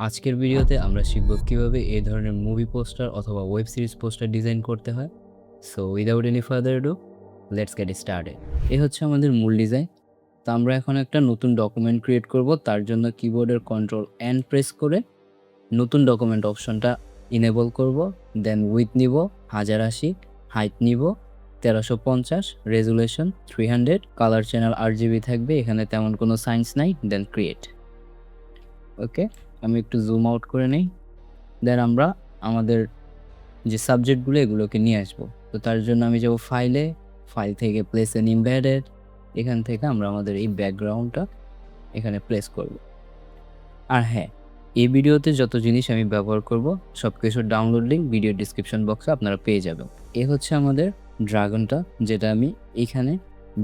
আজকের ভিডিওতে আমরা শিখব কিভাবে এই ধরনের মুভি পোস্টার অথবা ওয়েব সিরিজ পোস্টার ডিজাইন করতে হয়। So without any further do, let's get started. এই হচ্ছে আমাদের মূল ডিজাইন। তো আমরা এখন একটা নতুন ডকুমেন্ট ক্রিয়েট করব। তার জন্য কিবোর্ডের কন্ট্রোল এন প্রেস করে নতুন ডকুমেন্ট অপশনটা ইনেবল করব। দেন উইথ নিব 1080, হাইট নিব 1350, রেজুলেশন 300, কালার চ্যানেল RGB থাকবে, এখানে তেমন কোনো সাইন্স নাই। দেন ক্রিয়েট। ওকে, আমি একটু জুম আউট করে নেই। দেন আমরা আমাদের যে সাবজেক্টগুলো এগুলোকে নিয়ে আসবো। তো তার জন্য আমি যাব ফাইলে, ফাইল থেকে প্লেস এন ইমবেডেড, এখান থেকে আমরা আমাদের এই ব্যাকগ্রাউন্ডটা এখানে প্লেস করব। আর হ্যাঁ, এই ভিডিওতে যত জিনিস আমি ব্যবহার করব সব কিছুর ডাউনলোড লিঙ্ক ভিডিও ডিসক্রিপশন বক্সে আপনারা পেয়ে যাবেন। এ হচ্ছে আমাদের ড্রাগনটা, যেটা আমি এখানে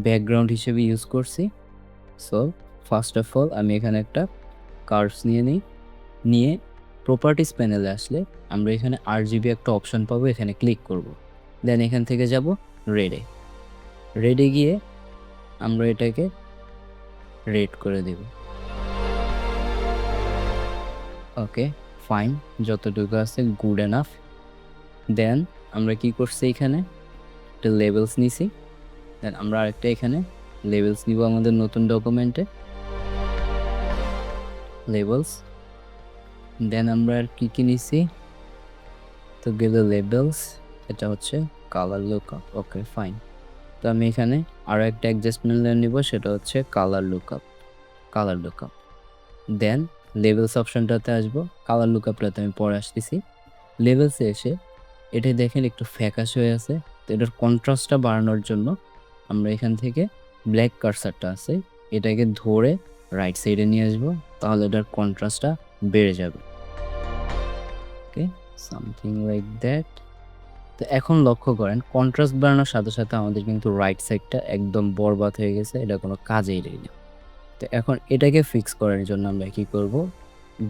ব্যাকগ্রাউন্ড হিসেবে ইউজ করছি। সো ফার্স্ট অফ অল আমি এখানে একটা কার্ভস নিয়ে প্রপার্টিস প্যানেলে আসলে আমরা এখানে RGB একটা অপশন পাবো, এখানে ক্লিক করব। দেন এখান থেকে যাব রেডে গিয়ে আমরা এটাকে রেড করে দেব। ওকে ফাইন, যতটুকু আছে গুড এনাফ। দেন আমরা কি করছি, এখানে একটা লেবেলস নিছি। দেন আমরা আরেকটা এখানে লেবেলস নিব আমাদের নতুন ডকুমেন্টে, লেবেলস। দেন আমরা আর কি নিছি, তো গেল লেবেলস, এটা হচ্ছে কালার লুকআপ। ওকে ফাইন, তো আমি এখানে আরও একটা অ্যাডজাস্টমেন্ট লেয়ার নিব, সেটা হচ্ছে কালার লুকআপ। দেন লেভেলস অপশনটাতে আসবো, কালার লুকআপটাতে আমি পরে আসতেছি। লেভেলসে এসে এটা দেখেন একটু ফ্যাকাশে হয়ে আছে, তো এটার কন্ট্রাস্টটা বাড়ানোর জন্য আমরা এখান থেকে ব্ল্যাক কার্সারটা আছে এটাকে ধরে রাইট সাইডে নিয়ে আসবো, তাহলে এটার কন্ট্রাস্টটা বেড়ে যাবে। ওকে, সামথিং লাইক দ্যাট। তো এখন লক্ষ্য করেন, কন্ট্রাস্ট বাড়ানোর সাথে সাথে আমাদের কিন্তু রাইট সাইডটা একদম বরবাদ হয়ে গেছে, এটা কোনো কাজেই দেয় না। তো এখন এটাকে ফিক্স করার জন্য আমরা কি করব,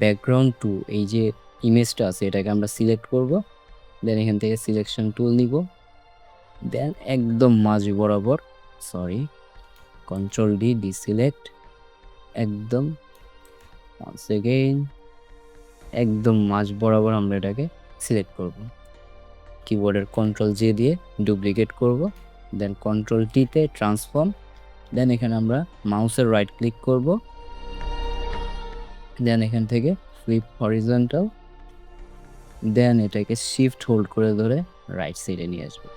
ব্যাকগ্রাউন্ড টু এই যে ইমেজটা আছে এটাকে আমরা সিলেক্ট করব। দেন এখান থেকে সিলেকশন টুল নিব। দেন একদম মাঝ বরাবর, কন্ট্রোল ডি ডিসিলেক্ট, একদম ওয়ান্স এগেইন একদম মাঝ বরাবর আমরা এটাকে সিলেক্ট করব। কিবোর্ডের কন্ট্রোল জে দিয়ে ডুপ্লিকেট করব। দেন কন্ট্রোল টিতে ট্রান্সফর্ম। দেন এখানে আমরা মাউসের রাইট ক্লিক করব। দেন এখান থেকে ফ্লিপ হরিজন্টাল। দেন এটাকে শিফট হোল্ড করে ধরে রাইট সাইডে নিয়ে আসবো।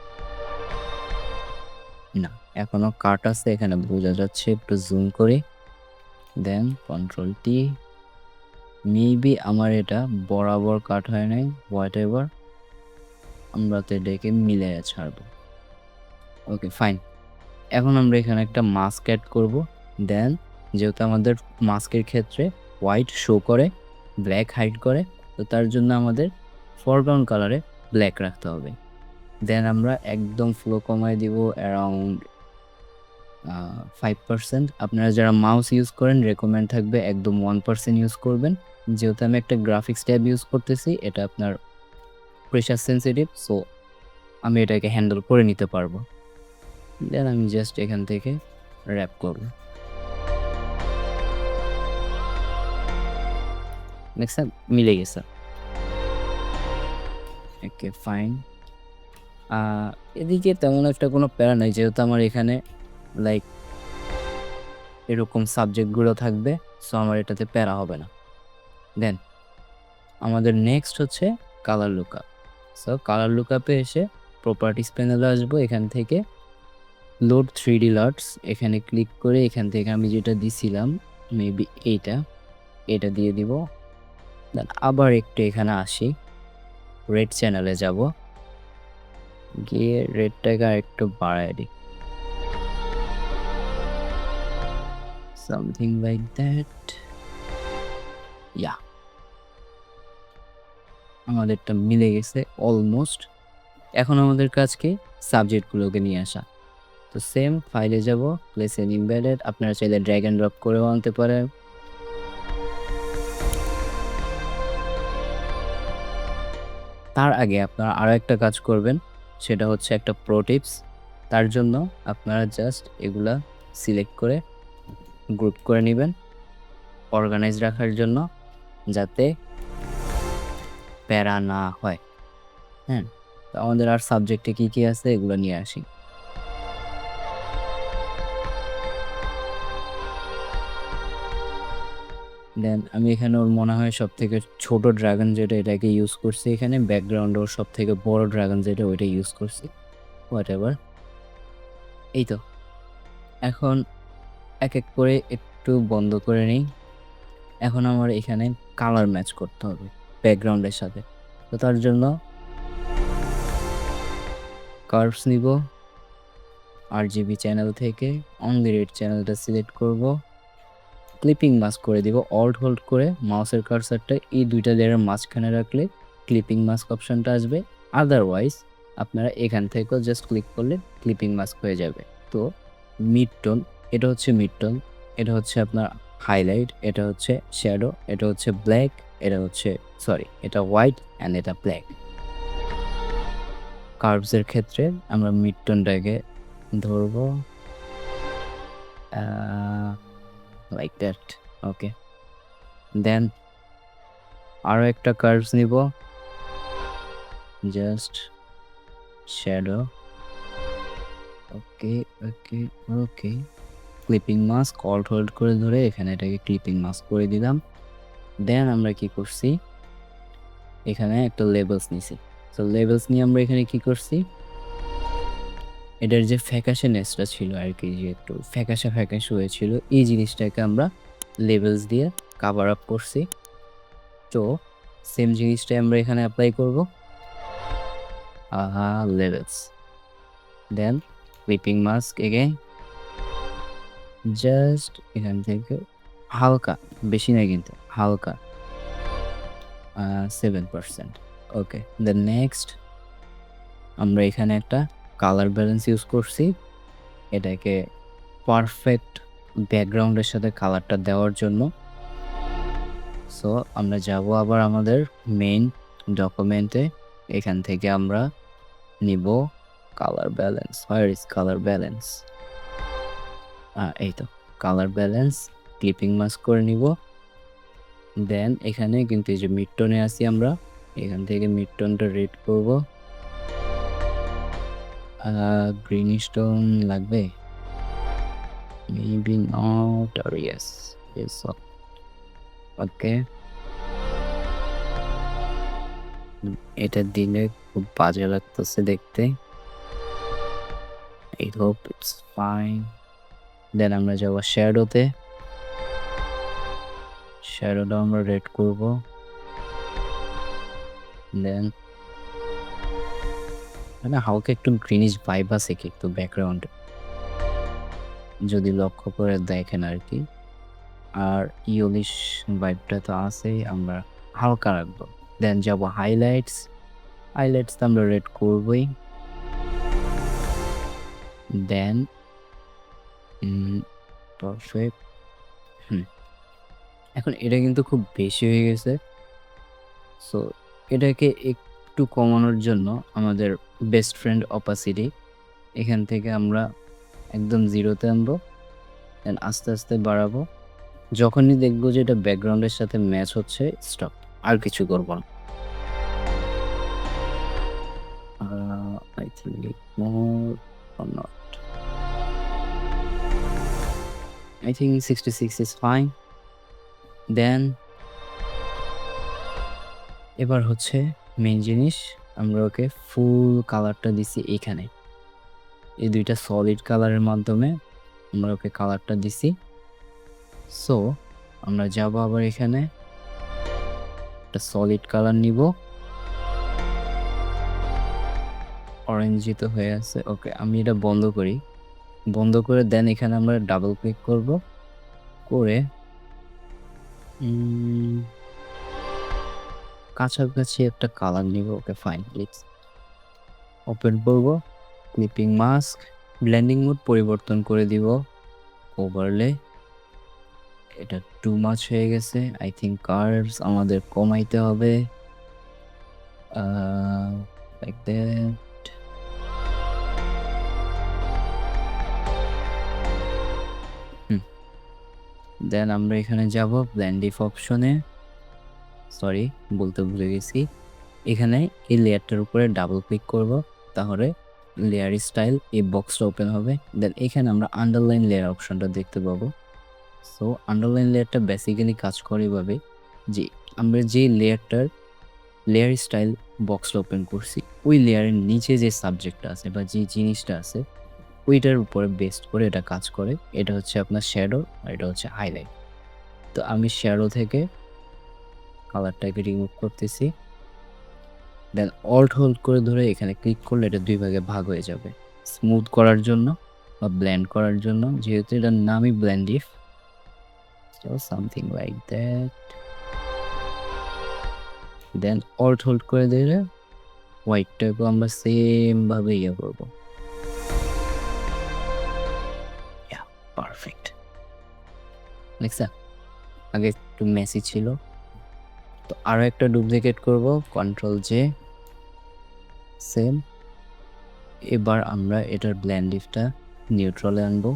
না, এখনো কাট আছে, এখানে বোঝা যাচ্ছে, একটু জুম করি। দেন কন্ট্রোল টি। মেবি আমার এটা বরাবর কাট হয় নাই, হোয়াট এভার, আমরা তো এটাকে মিলে ছাড়বো। ওকে ফাইন, এখন আমরা এখানে একটা মাস্ক অ্যাড করব। দেন যেহেতু আমাদের মাস্কের ক্ষেত্রে হোয়াইট শো করে, ব্ল্যাক হাইড করে, তো তার জন্য আমাদের ফরগ্রাউন্ড কালারে ব্ল্যাক রাখতে হবে। দেন আমরা একদম ফ্লো কমায় দিব অ্যারাউন্ড 5%। আপনারা যারা মাউস ইউজ করেন রেকমেন্ড থাকবে একদম 1% ইউজ করবেন। যেহেতু আমি একটা গ্রাফিক্স ট্যাব ইউজ করতেছি, এটা আপনার প্রেশার সেন্সিটিভ, সো আমি এটাকে হ্যান্ডেল করে নিতে পারবো। দেন আমি জাস্ট এখান থেকে র্যাপ করব। দেখছেন মিলে গেছে। ওকে ফাইন, এদিকে তেমন একটা কোনো প্যারা নাই, যেহেতু আমার এখানে লাইক এরকম সাবজেক্টগুলো থাকবে, সো আমার এটাতে প্যারা হবে না। দেন আমাদের নেক্সট হচ্ছে কালার লুকআপ। সো কালার লুকআপে এসে প্রপার্টিস প্যানেলে আসবো, এখান থেকে লোড 3D লাটস এখানে ক্লিক করে এখান থেকে আমি যেটা দিছিলাম মেবি এটা দিয়ে দিব। দেন আবার একটু এখানে আসি, রেড চ্যানেলে যাব, গিয়ে রেডটাকে আর একটু বাড়ায় দিই, সামথিং লাইক দ্যাট। ইয়া, আমাদেরটা মিলে গেছে অলমোস্ট। এখন আমাদের কাজকে সাবজেক্টগুলোকে নিয়ে আসা। তো সেম ফাইলে যাব, প্লেস এন ইমবেডেড, আপনারা চাইলে ড্র্যাগ অ্যান্ড ড্রপ করেও আনতে পারেন। তার আগে আপনারা আরও একটা কাজ করবেন, সেটা হচ্ছে একটা প্রো টিপস। তার জন্য আপনারা জাস্ট এগুলা সিলেক্ট করে গ্রুপ করে নেবেন অর্গানাইজ রাখার জন্য, যাতে প্যারা না হয়। হ্যাঁ? তো আমাদের আর সাবজেক্টে কি আছে এগুলো নিয়ে আসি। দেন আমি এখানে ওর মনে হয় সবথেকে ছোট ড্রাগন যেটা এটাকে ইউজ করছি এখানে। ব্যাকগ্রাউন্ডে ওর সবথেকে বড় ড্রাগন যেটা ওইটা ইউজ করছি। হোয়াটএভার। এই তো। এখন এক করে একটু বন্ধ করে নেই। এখন আমার এখানে কালার ম্যাচ করতে হবে ব্যাকগ্রাউন্ডের সাথে। তো তার জন্য কার্ভস নিব, RGB চ্যানেল থেকে অনলি রেড চ্যানেলটা সিলেক্ট করব, ক্লিপিং মাস্ক করে দিব। অল্ট হোল্ড করে মাউসের কার্সারটা এই দুইটা লেয়ারের মাঝখানে রাখলে ক্লিপিং মাস্ক অপশনটা আসবে। আদারওয়াইজ আপনারা এখান থেকেও জাস্ট ক্লিক করলে ক্লিপিং মাস্ক হয়ে যাবে। তো মিড টোন, এটা হচ্ছে মিড টোন, এটা হচ্ছে আপনার হাইলাইট, এটা হচ্ছে শ্যাডো, এটা হচ্ছে ব্ল্যাক, এটা হচ্ছে এটা হোয়াইট অ্যান্ড এটা ব্ল্যাক। কার্ভসের ক্ষেত্রে আমরা মিড টোনটাকে ধরবো লাইক দ্যাট। ওকে, দেন আরও একটা কার্ভস নিব, জাস্ট শ্যাডো। ওকে ওকে ওকে, ক্লিপিং মাস্ক অল্ট হোল্ড করে ধরে এখানে এটাকে ক্লিপিং মাস্ক করে দিলাম। দেন আমরা কি করছি, এখানে একটা লেবেলস নিছি। তো লেবেলস নিয়ে আমরা এখানে কি করছি, এটার যে ফ্যাকাশেনেসটা ছিল আর কি, যে একটু ফ্যাকাশে হয়েছিল, এই জিনিসটাকে আমরা লেবেলস দিয়ে কাভার আপ করছি। তো সেম জিনিসটাই আমরা এখানে অ্যাপ্লাই করব, লেবেলস। দেন ক্লিপিং মাস্ক এগেইন, জাস্ট এখান থেকে হালকা, বেশি না কিন্তু হালকা, 7%। ওকে, দেন নেক্সট আমরা এখানে একটা কালার ব্যালেন্স ইউজ করছি, এটাকে পারফেক্ট ব্যাকগ্রাউন্ডের সাথে কালারটা দেওয়ার জন্য। সো আমরা যাব আবার আমাদের মেইন ডকুমেন্টে, এখান থেকে আমরা নিব colour balance. Where is colour balance? এই তো কালার ব্যালেন্স, ক্লিপিং মাস্ক করে নিব। দেন এখানে কিন্তু এই যে মিড টোনে আছি আমরা, এখান থেকে মিড টোনটা রেড করব। গ্রিনিশ টোন লাগবে, মেবি নট, আর ইয়েস ইয়েস। ওকে, এটা দিলে খুব বাজে লাগতেছে দেখতে। I hope it's fine. Then আমরা যাব শ্যাডোতে, শ্যাডোটা আমরা রেড করব। দেন মানে হালকা একটু গ্রিনিশ ভাইব আছে কিন্তু ব্যাকগ্রাউন্ডে, যদি লক্ষ্য করে দেখেন আর কি। আর ইয়োলিশ ভাইবটা তো আছেই, আমরা হালকা রাখবো। দেন যাব হাইলাইটস, হাইলাইটস তো আমরা রেড করবই। দেন পারফেক্ট। এখন এটা কিন্তু খুব বেশি হয়ে গেছে, সো এটাকে একটু কমানোর জন্য আমাদের বেস্ট ফ্রেন্ড অপাসিটি, এখান থেকে আমরা একদম জিরোতে আনবো। দেন আস্তে আস্তে বাড়াবো, যখনই দেখবো যে এটা ব্যাকগ্রাউন্ডের সাথে ম্যাচ হচ্ছে, স্টপ, আর কিছু করবো না। I think more or not, I think 66 is fine. দেন এবার হচ্ছে মেইন জিনিস, আমরা ওকে ফুল কালারটা দিছি এখানে, এই দুইটা সলিড কালারের মাধ্যমে আমরা ওকে কালারটা দিছি। সো আমরা যাব আবার এখানে একটা সলিড কালার নিব, অরেঞ্জিত হয়ে আছে। ওকে, আমি এটা বন্ধ করি, বন্ধ করে দেন এখানে আমরা ডাবল ক্লিক করব, করে কাছাকাছি একটা কালার নিব। ওকে ফাইন, প্লিজ ওপেন করব, ক্লিপিং মাস্ক, ব্লেন্ডিং মোড পরিবর্তন করে দিব, ওভারলে। এটা টু মাচ হয়ে গেছে, আই থিঙ্ক কার্ভস আমাদের কমাইতে হবে, লাইক দ্যাট। দেন আমরা এখানে যাব ব্লেন্ড ইফ অপশনে, সরি বলতে ভুলে গেছি, এখানে এই লেয়ারটার উপরে ডাবল ক্লিক করব, তাহলে লেয়ার স্টাইল এই বক্সটা ওপেন হবে। দেন এখানে আমরা আন্ডারলাইন লেয়ার অপশনটা দেখতে পাবো। সো আন্ডারলাইন লেয়ারটা বেসিক্যালি কাজ করে এভাবে যে আমরা যে লেয়ার স্টাইল বক্সটা ওপেন করছি ওই লেয়ারের নিচে যে সাবজেক্টটা আছে বা যে জিনিসটা আছে ওইটার উপরে বেস্ট করে এটা কাজ করে। এটা হচ্ছে আপনার শ্যাডো আর এটা হচ্ছে হাইলাইট। তো আমি শ্যাডো থেকে কালারটাকে রিমুভ করতেছি, দেন অল্ট হোল্ড করে ধরে এখানে ক্লিক করলে এটা দুই ভাগে ভাগ হয়ে যাবে, স্মুথ করার জন্য বা ব্লেন্ড করার জন্য, যেহেতু এটার নামই blend if, so something like that. Then alt hold করে দিলে হোয়াইটটাকেও আমরা সেম ভাবে ইয়ে করবো। পারফেক্ট, দেখছা আগে একটু মেসি ছিল। তো আরো একটা ডুপ্লিকেট করব, কন্ট্রোল জে, সেম। এবার আমরা এটার ব্লেন্ডিফটা নিউট্রালে আনবো।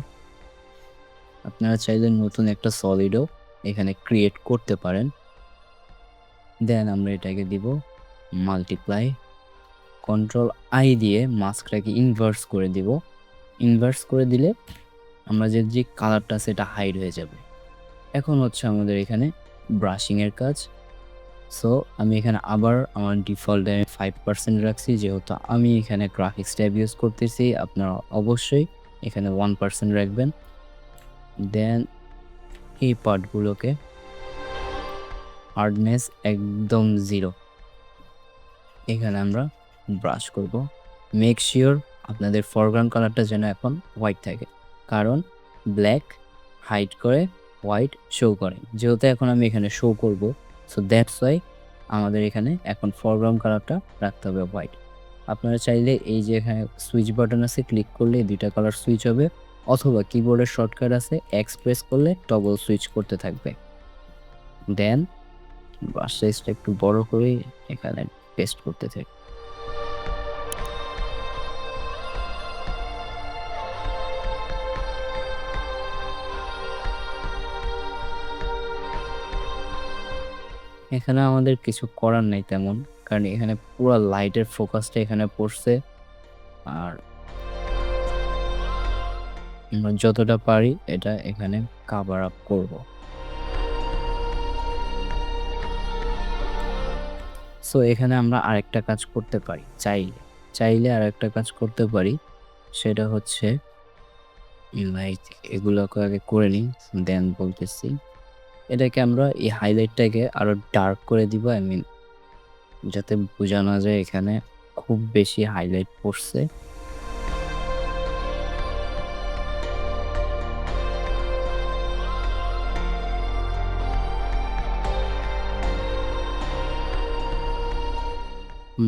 আপনারা চাইলে নতুন একটা সলিডও এখানে ক্রিয়েট করতে পারেন। দেন আমরা এটাকে দিব মাল্টিপ্লাই, কন্ট্রোল আই দিয়ে মাস্কটাকে ইনভার্স করে দিব। ইনভার্স করে দিলে আমরা যে কালারটা আছে এটা হাইড হয়ে যাবে। এখন হচ্ছে আমাদের এখানে ব্রাশিংয়ের কাজ। সো আমি এখানে আবার আমার ডিফল্টে 5% রাখছি, যেহেতু আমি এখানে গ্রাফিক্স ট্যাব ইউজ করতেছি। আপনারা অবশ্যই এখানে 1% রাখবেন। দেন এই পার্টগুলোকে হার্ডনেস একদম 0 এখানে আমরা ব্রাশ করব। মেক শিওর আপনাদের ফরগ্রাউন্ড কালারটা যেন এখন হোয়াইট থাকে, কারণ ব্ল্যাক হাইড করে, হোয়াইট শো করে। যেহেতু এখন আমি এখানে শো করব, সো দ্যাটস ওয়াই আমাদের এখানে এখন ফরগ্রাউন্ড কালারটা রাখতে হবে হোয়াইট। আপনারা চাইলে এই যে এখানে সুইচ বাটন আছে, ক্লিক করলে দুইটা কালার সুইচ হবে, অথবা কিবোর্ডের শর্টকাট আছে এক্সপ্রেস করলে টগল সুইচ করতে থাকবে। দেন ব্রাশ সাইজটা একটু বড় করে এখানে পেস্ট করতে থাকি। এখানে আমাদের কিছু করার নাই তেমন, কারণ এখানে পুরো লাইটের ফোকাসটা এখানে পড়ছে। আর আমরা যতটা পারি এটা এখানে কাভার আপ করব। সো এখানে আমরা আরেকটা কাজ করতে পারি, চাইলে আরেকটা কাজ করতে পারি, সেটা হচ্ছে লাইক এগুলোকে আগে করে নিই, দেন বলতেছি। এটাকে আমরা এই হাইলাইটটাকে আরো ডার্ক করে দিব, আই মিন যাতে বোঝা না যায় এখানে খুব বেশি হাইলাইট পড়ছে।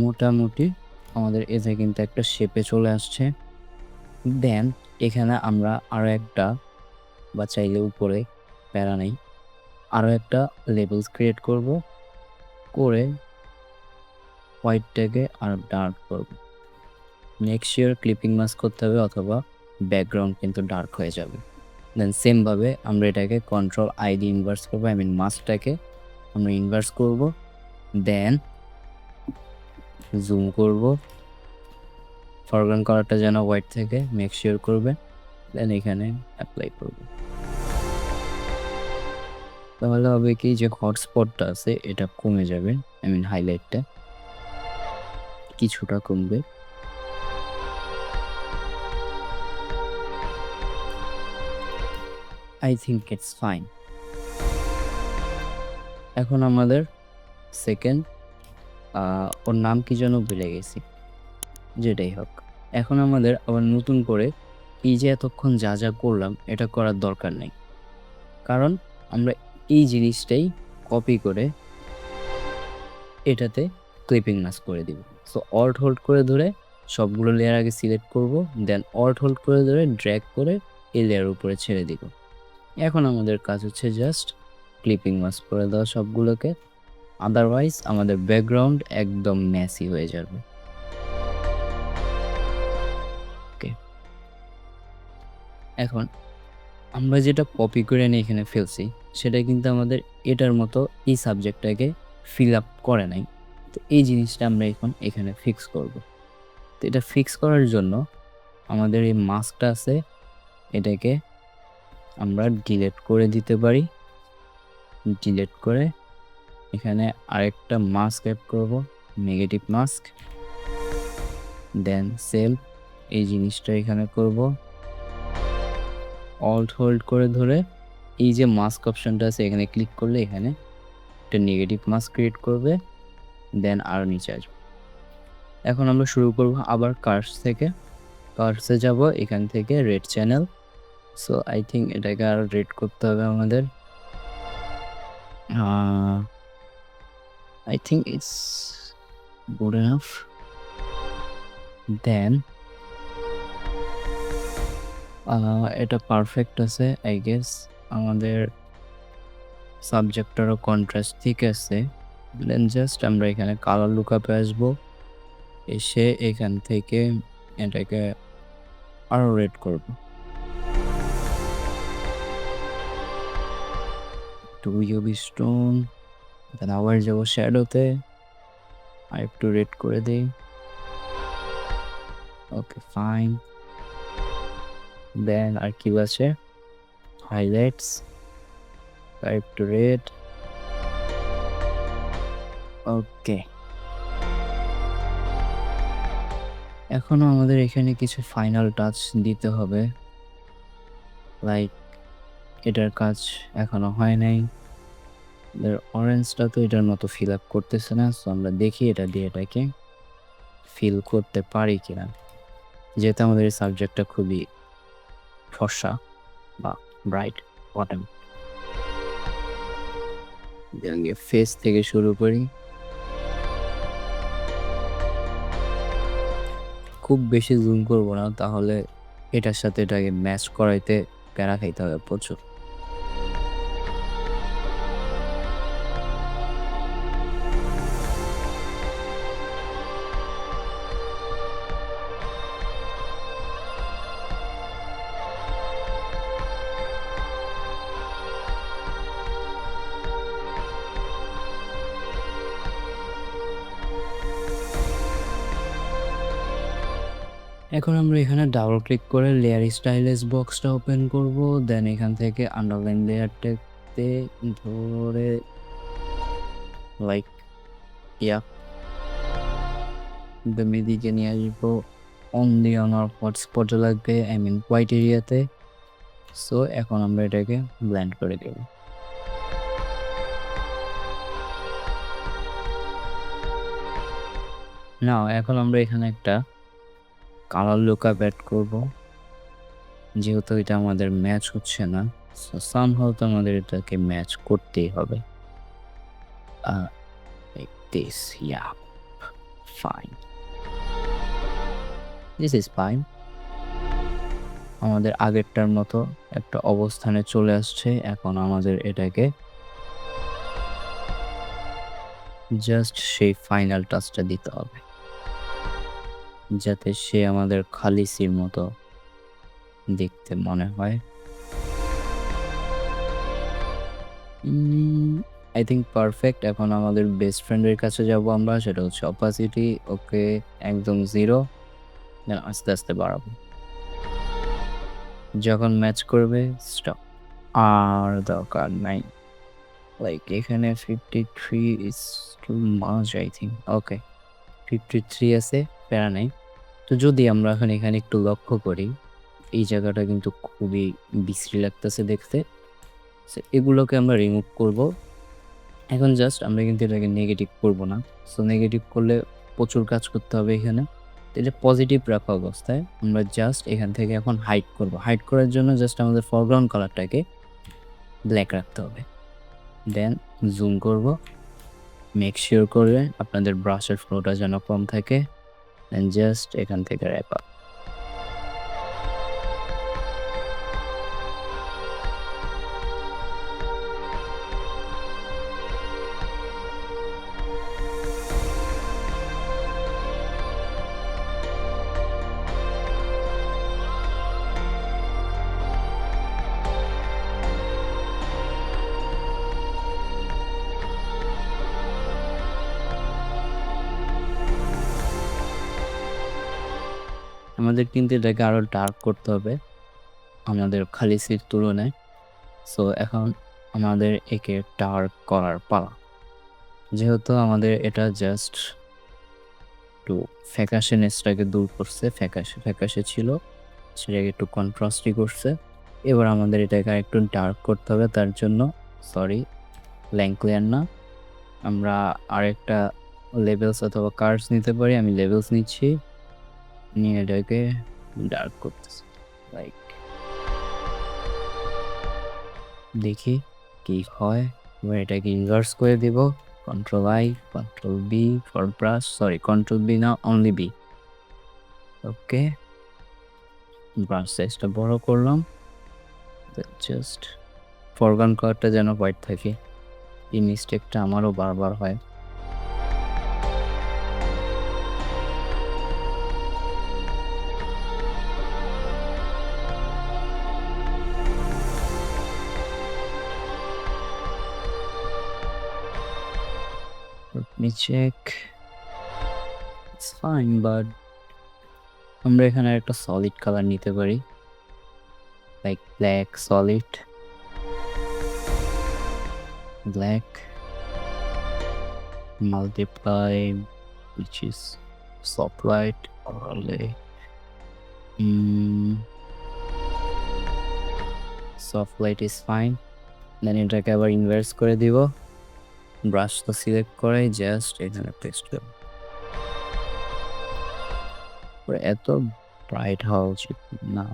মোটামুটি আমাদের এতে কিন্তু একটা শেপে চলে আসছে। দেন এখানে আমরা আরো একটা, বা চাইলে উপরে প্যারা নেই, আরো একটা লেবেলস ক্রিয়েট করব, করে হোয়াইটটাকে আরো ডার্ক করব। নেক্সট শিওর ক্লিপিং মাস্ক করতে হবে, অথবা ব্যাকগ্রাউন্ড কিন্তু ডার্ক হয়ে যাবে। দেন সেমভাবে আমরা এটাকে কন্ট্রোল আই দিয়ে ইনভার্স করবো, আই মিন মাস্কটাকে আমরা ইনভার্স করব। দেন জুম করব, ফরগ্রাউন্ড কালারটা যেন হোয়াইট থেকে মেক শিওর করবে। দেন এখানে অ্যাপ্লাই করব। তাহলে হবে কি যে হটস্পটটা আছে এটা কমে যাবে, আই মিন হাইলাইটটা কিছুটা কমবে। I think it's fine. এখন আমাদের সেকেন্ড, ওর নাম কি যেন ভুলে গেছি, যেটাই হোক, এখন আমাদের আবার নতুন করে এই যে এতক্ষণ যা যা করলাম এটা করার দরকার নেই, কারণ আমরা এই জিনিসটাই কপি করে এটাতে ক্লিপিং মাস্ক করে দিব। সো অল্ট হোল্ড করে ধরে সবগুলো লেয়ার আগে সিলেক্ট করব, দেন অল্ট হোল্ড করে ধরে ড্র্যাগ করে এই লেয়ার উপরে ছেড়ে দিব। এখন আমাদের কাজ হচ্ছে জাস্ট ক্লিপিং মাস্ক করে দেওয়া সবগুলোকে, আদারওয়াইজ আমাদের ব্যাকগ্রাউন্ড একদম মেসি হয়ে যাবে। ওকে, এখন আমরা যেটা কপি করে নিয়ে এখানে ফেলছি সেটা কিন্তু আমাদের এটার মতো এই সাবজেক্টটাকে ফিল আপ করে নাই। তো এই জিনিসটা আমরা এখন এখানে ফিক্স করব। তো এটা ফিক্স করার জন্য আমাদের এই মাস্কটা আছে, এটাকে আমরা ডিলিট করে দিতে পারি। ডিলিট করে এখানে আরেকটা মাস্ক অ্যাড করব, নেগেটিভ মাস্ক। দেন সেল এই জিনিসটা এখানে করব, অল্ট হোল্ড করে ধরে এই যে মাস্ক অপশনটা আছে এখানে ক্লিক করলে এখানে একটা নেগেটিভ মাস্ক ক্রিয়েট করবে। দেন আরও নিচে আসবে। এখন আমরা শুরু করব আবার কার্স থেকে। কার্সে যাব, এখান থেকে red channel. So I think এটাকে আরও রেড করতে হবে আমাদের। I think it's good enough. Then এটা পারফেক্ট আছে আই গেস। আমাদের সাবজেক্টেরও কন্ট্রাস্ট ঠিক আছে। দেন জাস্ট আমরা এখানে কালার লুকআপে আসবো, এসে এখান থেকে এটাকে আরও রেড করব। Two UV stone. দেন আবার যাব শ্যাডোতে, আর একটু রেড করে দিই। Okay fine. দেন আর কি আছে, হাইলাইটস, আর একটু রেড। ওকে, এখনো আমাদের এখানে কিছু ফাইনাল টাচ দিতে হবে, লাইক এটার কাজ এখনো হয় নাই। অরেঞ্জটা তো এটার মতো ফিল আপ করতেছে না, সো আমরা দেখি এটা দিয়ে এটাকে ফিল করতে পারি কিনা। যেহেতু আমাদের এই সাবজেক্টটা খুবই ফর্সা বা ব্রাইট বটম। ফেস থেকে শুরু করি। খুব বেশি জুম করব না, তাহলে এটার সাথে এটাকে ম্যাচ করাইতে প্যারা খাইতে হবে প্রচুর। এখন আমরা এখানে ডাবল ক্লিক করে লেয়ার স্টাইলেস বক্সটা ওপেন করব। দেন এখান থেকে আন্ডারলাইন লেয়ারটাতে ধরে লাইক এদিকে নিয়ে আসবো, অনলি আমার হটস্পটে লাগবে, আই মিন হোয়াইট এরিয়াতে। সো এখন আমরা এটাকে ব্লেন্ড করে দেব। না, এখন আমরা এখানে একটা কালার লুকআপ অ্যাড করব, যেহেতু এটা আমাদের ম্যাচ হচ্ছে না। সো সামহাউ তো আমাদের এটাকে ম্যাচ করতেই হবে। Like this, yeah, fine. This is fine. আমাদের আগেরটার মতো একটা অবস্থানে চলে আসছে। এখন আমাদের এটাকে জাস্ট সেই ফাইনাল টাচটা দিতে হবে, যাতে সে আমাদের খালিসির মতো দেখতে মনে হয়। I think perfect. এখন আমাদের বেস্ট ফ্রেন্ডের কাছে যাব আমরা, সেটা হচ্ছে অপাসিটি। ওকে, একদম 0। দেন আস্তে আস্তে বাড়াবো, যখন ম্যাচ করবে স্টপ। আর দরকার নাই, লাইক এখানে 53 is too much I think. Okay, 53 আছে, প্যারা নাই। তো যদি আমরা এখানে একটু লক্ষ্য করি, এই জায়গাটা কিন্তু খুবই বিশ্রী লাগতেছে দেখতে। সো এগুলোকে আমরা রিমুভ করব। এখন জাস্ট আমরা কিন্তু এটাকে নেগেটিভ করব না। সো নেগেটিভ করলে প্রচুর কাজ করতে হবে এখানে। তো এটা পজিটিভ রাখা অবস্থায় আমরা জাস্ট এখান থেকে এখন হাইড করব। হাইড করার জন্য জাস্ট আমাদের ফরগ্রাউন্ড কালারটাকে ব্ল্যাক রাখতে হবে। দেন জুম করব, মেক শিওর করবে আপনাদের ব্রাশের ফ্লোটা যেন কম থাকে। দেন জাস্ট এখান থেকে র্যাপ আপ। আমাদের কিন্তু এটাকে আরও ডার্ক করতে হবে আমাদের খালি সির তুলনায়। সো এখন আমাদের একে ডার্ক করার পালা। যেহেতু আমাদের এটা জাস্ট একটু ফ্যাকাশেনেসটাকে দূর করছে, ফ্যাকাশে ফ্যাকাশে ছিল সেটাকে একটু কন্ট্রাস্টি করছে। এবার আমাদের এটাকে আরেকটু ডার্ক করতে হবে, তার জন্য সরি ল্যাংক্লিয়ার না, আমরা আরেকটা লেভেলস অথবা কার্ডস নিতে পারি। আমি লেভেলস নিচ্ছি, নিয়ে এটাকে ডার্ক করতেছি। লাইক দেখি কি হয়। এবার এটাকে ইনভার্স করে দিব, control I, control B for brush, sorry control B না, অনলি বি। ওকে, ব্রাশ সাইজটা বড় করলাম, জাস্ট ফরগ্রাউন্ড কালারটা যেন হোয়াইট থাকে। এই মিস্টেকটা আমারও বারবার হয়। Let me check. It's fine, but আমরা এখানে একটা সলিড কালার নিতে পারি, like black solid, black multiply which is soft light overlay. Soft light is fine. Then এটাকে আবার ইনভার্স করে দিব, ব্রাশটা সিলেক্ট করে জাস্ট এখানে পেস্ট করব। এত ব্রাইট হওয়া উচিত না।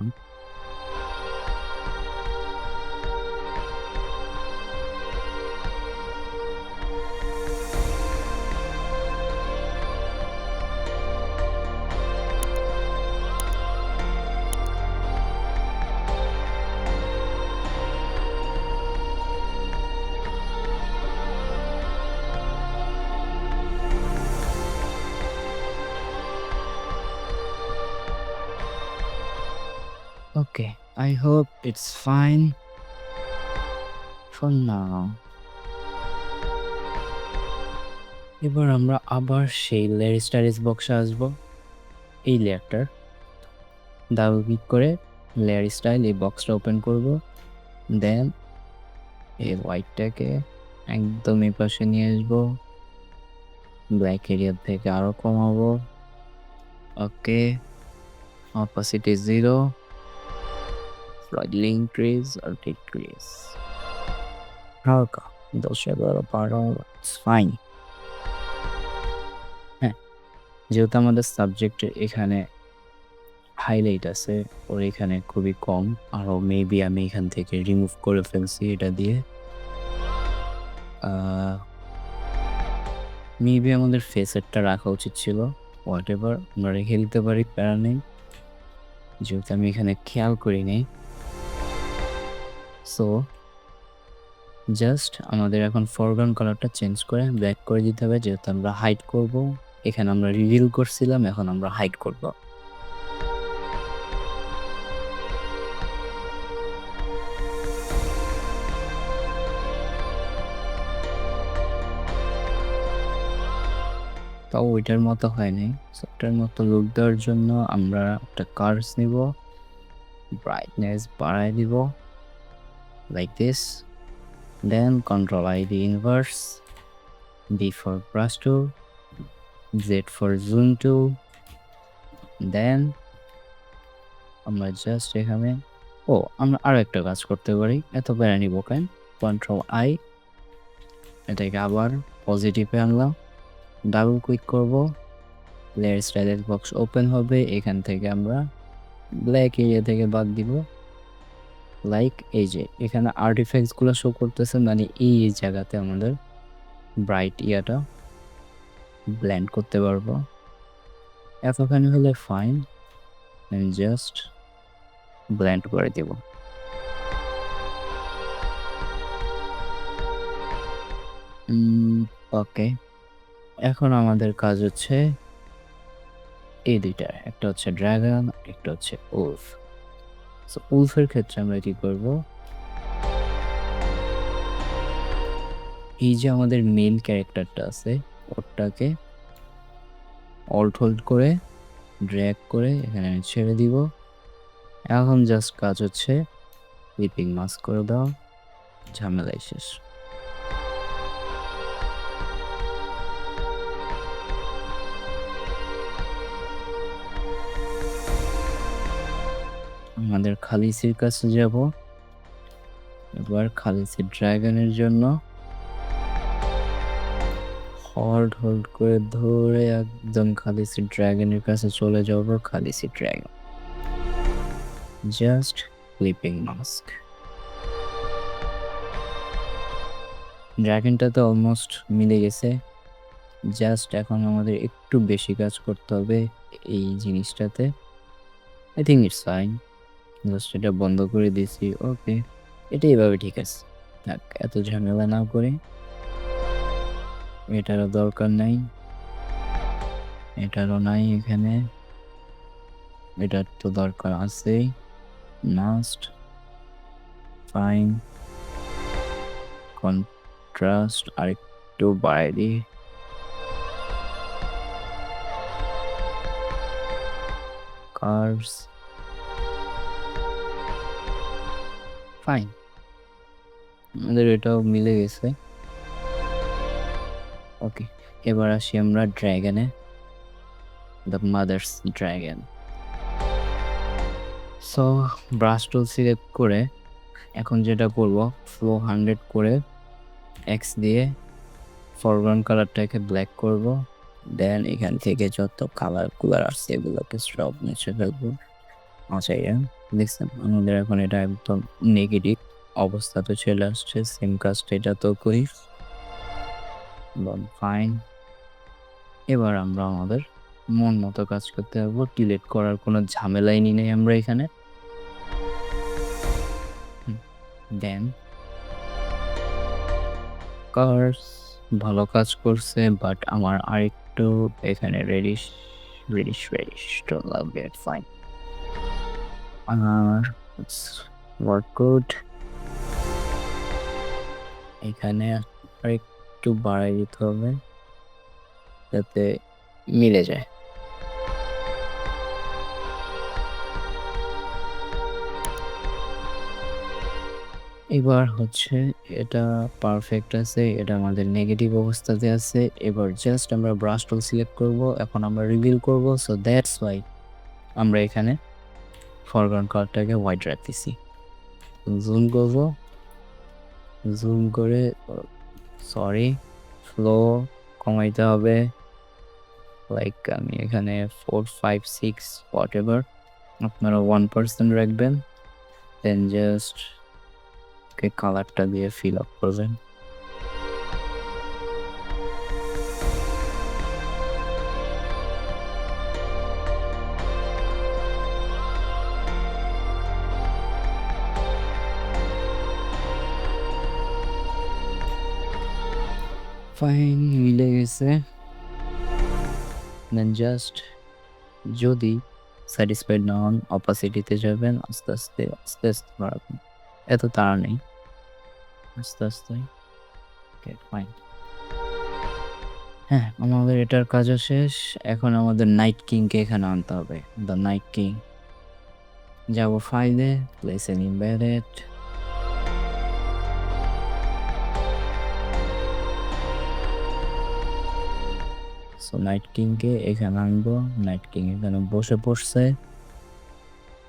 Okay, I hope it's fine for now. এবার আমরা আবার সেই লেয়ার স্টাইলিশ বক্সে আসবো। এই লেয়ারটার ডাবল ক্লিক করে লেয়ার স্টাইল এই বক্সটা ওপেন করব। দেন এই হোয়াইটটাকে একদম এই পাশে নিয়ে আসবো, ব্ল্যাক এরিয়া থেকে আরো কমাবো। ওকে, opacity 0, slightly increase or decrease. হালকা 10-11 বাড়াও, it's fine. হ্যাঁ, যেহেতু আমাদের সাবজেক্টের এখানে হাইলাইট আছে ওর এখানে খুবই কম, আরও মেবি আমি এখান থেকে রিমুভ করে ফেলছি এটা দিয়ে। মেবি আমাদের ফেসেরটা রাখা উচিত ছিল, হোয়াট এভার, আমরা রেখে দিতে পারি, প্যারা নেই, যেহেতু আমি এখানে খেয়াল করিনি। সো জাস্ট আমাদের এখন ফরগ্রাউন্ড কালারটা চেঞ্জ করে ব্ল্যাক করে দিতে হবে, যেহেতু আমরা হাইড করব। এখানে আমরা রিভিল করছিলাম, এখন আমরা হাইড করব। তাও ওইটার মতো হয়নি, ওটার মতো লুক দেওয়ার জন্য আমরা একটা কার্স নিব, ব্রাইটনেস বাড়াই দিব like this. Then control I the inverse, B for brush tool, Z for zoom tool. Then আমরা জাস্ট এখানে আমরা আরো একটা কাজ করতে পারি, এত প্যারা নিব কেন। কন্ট্রোল আই, এটাকে আবার পজিটিভে আনলাম, ডাবল ক্লিক করব, লেয়ার স্টাইলের বক্স ওপেন হবে। এখান থেকে আমরা ব্ল্যাক এরিয়া থেকে বাদ দিব, লাইক এই যে এখানে আর্টিফ্যাক্টসগুলো শো করতেছে, মানে এই জায়গাতে আমাদের ব্রাইট ইয়াটা ব্লেন্ড করতে পারবো। এতখানি হলে ফাইন, আমি জাস্ট ব্লেন্ড করে দেব। ওকে, এখন আমাদের কাজ হচ্ছে এই দুইটা, একটা হচ্ছে ড্রাগন, একটা হচ্ছে উলফ। সো উলফের ক্ষেত্রে আমরা কি করব, এই যে আমাদের মেইন ক্যারেক্টারটা আছে ওটাকে অল্ট হোল্ড করে ড্র্যাগ করে এখানে আমি ছেড়ে দিব। এখন জাস্ট কাজ হচ্ছে ক্লিপিং মাস্ক করে দাও, ঝামেলাই শেষ। আমাদের খালিসির কাছে যাব। এবার খালিসি ড্রাগনের জন্য হোল্ড করে ধরে একদম খালিসি ড্রাগনের কাছে চলে যাব। Khaleesi dragon, just clipping mask. ড্রাগনটা তো অলমোস্ট মিলে গেছে, জাস্ট এখন আমাদের একটু বেশি কাজ করতে হবে এই জিনিসটাতে। I think it's fine, just এটা বন্ধ করে দিছি। ওকে, এটা এভাবে ঠিক আছে, থাক, এত ঝামেলা না করে। এটারও দরকার নাই, এটারও নাই এখানে, এটার তো দরকার আছেই। মাস্ট ফাইন, কন্ট্রাস্ট আরেকটু বাইরে। কার্ভস ফাইন, আমাদের এটাও মিলে গেছে। ওকে, এবার আসি আমরা ড্রাগনে, the mother's dragon. So brush tool select করে এখন যেটা করব, ফ্লো 100 করে এক্স দিয়ে ফরগ্রাউন্ড কালারটাকে ব্ল্যাক করব। দেন এখান থেকে যত কালার আসছে এগুলোকে সব মুছে ফেলবো। আচ্ছা, দেখছেন আমাদের এখন এটা একদম নেগেটিভ অবস্থাতে চলে আসছে। সেম কাজটা এটা তো করি, ফাইন। এবার আমরা আমাদের মন মতো কাজ করতে পারবো, ডিলেট করার কোনো ঝামেলাই নেই আমরা এখানে। দেন কার্স ভালো কাজ করছে, বাট আমার আরেকটু এখানে রেডিশ তো লাগবে। ফাইন, আর ওয়ার্কআউট এখানে আরেকটু বাড়াই দিতে হবে যাতে মিলে যায়। এবার হচ্ছে এটা পারফেক্ট আছে, এটা আমাদের নেগেটিভ অবস্থাতে আছে। এবার জাস্ট আমরা ব্রাশ টুল সিলেক্ট করব, এখন আমরা রিভিল করব। সো দ্যাটস ওয়াই আমরা এখানে ফরগ্রাউন্ড কালারটাকে হোয়াইট রাখতেছি। জুম করব, জুম করে সরি ফ্লো কমাইতে হবে। লাইক আমি এখানে 4, 5, 6 হোয়াট এভার, আপনারা 1% রাখবেন। দেন জাস্ট কালারটা দিয়ে ফিল আপ করবেন। ফাইন, মিলে গেছে। দেন জাস্ট যদি স্যাটিসফাইড না হন অপাসিটিতে যাবেন, আস্তে আস্তে বাড়াবেন, এত তাড়া নেই, আস্তে আস্তে। ফাইন, হ্যাঁ আমাদের এটার কাজও শেষ। এখন আমাদের নাইট কিংকে এখানে আনতে হবে। দ্য নাইট কিং, যাব ফাইলে, place an embedded, so night কিংকে এখানে আনবো। নাইট কিং এখানে বসে পড়ছে।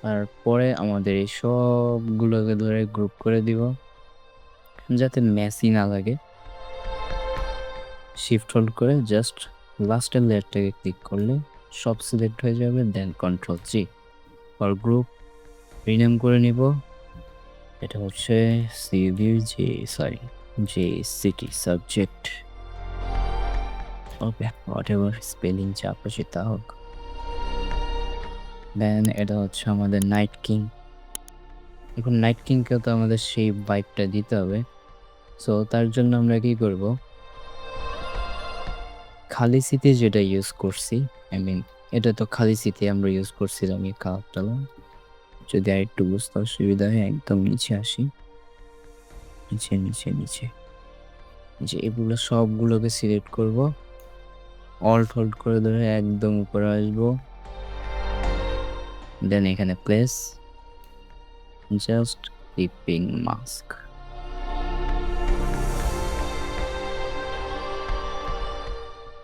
তারপরে আমাদের এই সবগুলোকে ধরে গ্রুপ করে দিব যাতে মেসি না লাগে। শিফট হোল্ড করে জাস্ট লাস্টের লেয়ারটাকে ক্লিক করলে সব সিলেক্ট হয়ে যাবে। Then control G for group rename করে নিব। এটা হচ্ছে যে city subject. Okay, whatever spelling যা খুশি তা হোক। দেন এটা হচ্ছে আমাদের নাইট কিং। এখন নাইট কিংকেও তো আমাদের সেই ভাইবটা দিতে হবে। সো তার জন্য আমরা কি করব, খালি সিতে যেটা ইউজ করছি, আই মিন এটা তো খালি সিতে আমরা ইউজ করছিলাম এই কালারটা। যদি আর একটু বুঝতে অসুবিধা হয় একদম নিচে আসি, নিচে নিচে নিচে, যে এগুলো সবগুলোকে সিলেক্ট করব, অল্ট হোল্ড করে ধরে একদম উপরে আসবো। দেন এখানে প্লেস জাস্ট ক্লিপিং মাস্ক।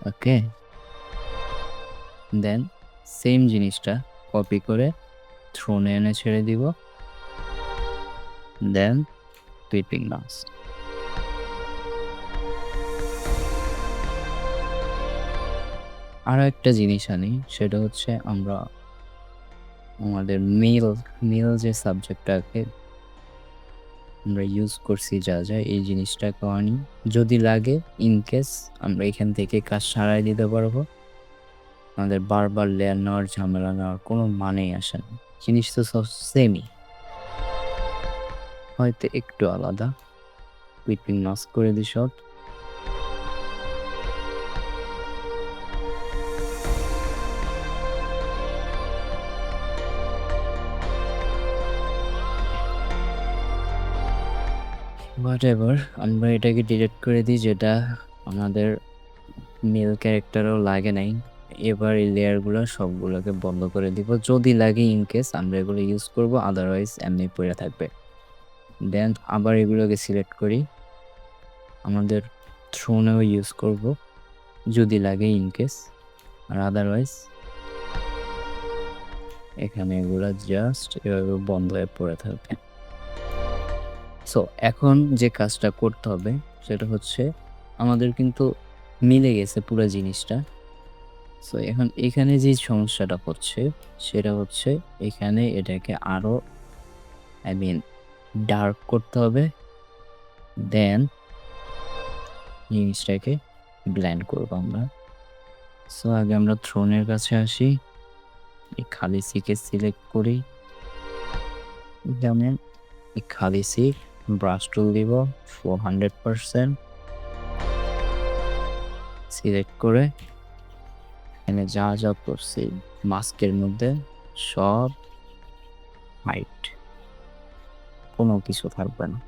ওকে, দেন সেম জিনিসটা কপি করে থ্রোনে এনে ছেড়ে দিব, দেন ক্লিপিং মাস্ক। আরও একটা জিনিস আনি, সেটা হচ্ছে আমরা আমাদের মেল যে সাবজেক্টটাকে আমরা ইউজ করছি যা যা এই জিনিসটাকে আনি, যদি লাগে ইনকেস আমরা এখান থেকে কাজ সারাই দিতে পারবো। আমাদের বারবার লেয়ার নেওয়ার ঝামেলা নেওয়ার কোনো মানেই আসে না, জিনিস তো সব সেমই, হয়তো একটু আলাদা। ক্লিপিং মাস্ক করে দিই সব। হোয়াট এভার, আমরা এটাকে ডিলিট করে দিই, যেটা আমাদের মেল ক্যারেক্টারও লাগে নাই। এবার এই লেয়ারগুলো সবগুলোকে বন্ধ করে দিব, যদি লাগে ইনকেস আমরা এগুলো ইউজ করব, আদারওয়াইজ এমনি পড়ে থাকবে। দেন আবার এগুলোকে সিলেক্ট করি, আমাদের থ্রোনেও ইউজ করব যদি লাগে ইনকেস, আর আদারওয়াইজ এখানে এগুলো জাস্ট এভাবে বন্ধ হয়ে পড়ে থাকবে। সো এখন যে কাজটা করতে হবে সেটা হচ্ছে, আমাদের কিন্তু মিলে গেছে পুরো জিনিসটা। সো এখন এখানে যে সমস্যাটা হচ্ছে সেটা হচ্ছে, এখানে এটাকে আরও ডার্ক করতে হবে, দেন জিনিসটাকে ব্লেন্ড করবো আমরা। সো আগে আমরা থ্রোনের কাছে আসি, এই খালি সিকে সিলেক্ট করি, যেমন এই খালি সি, ব্রাশ টুল দিব 400%, সিলেক্ট করে এখানে যা যা করছি মাস্কের মধ্যে সব হাইট, কোনো কিছু থাকবে না।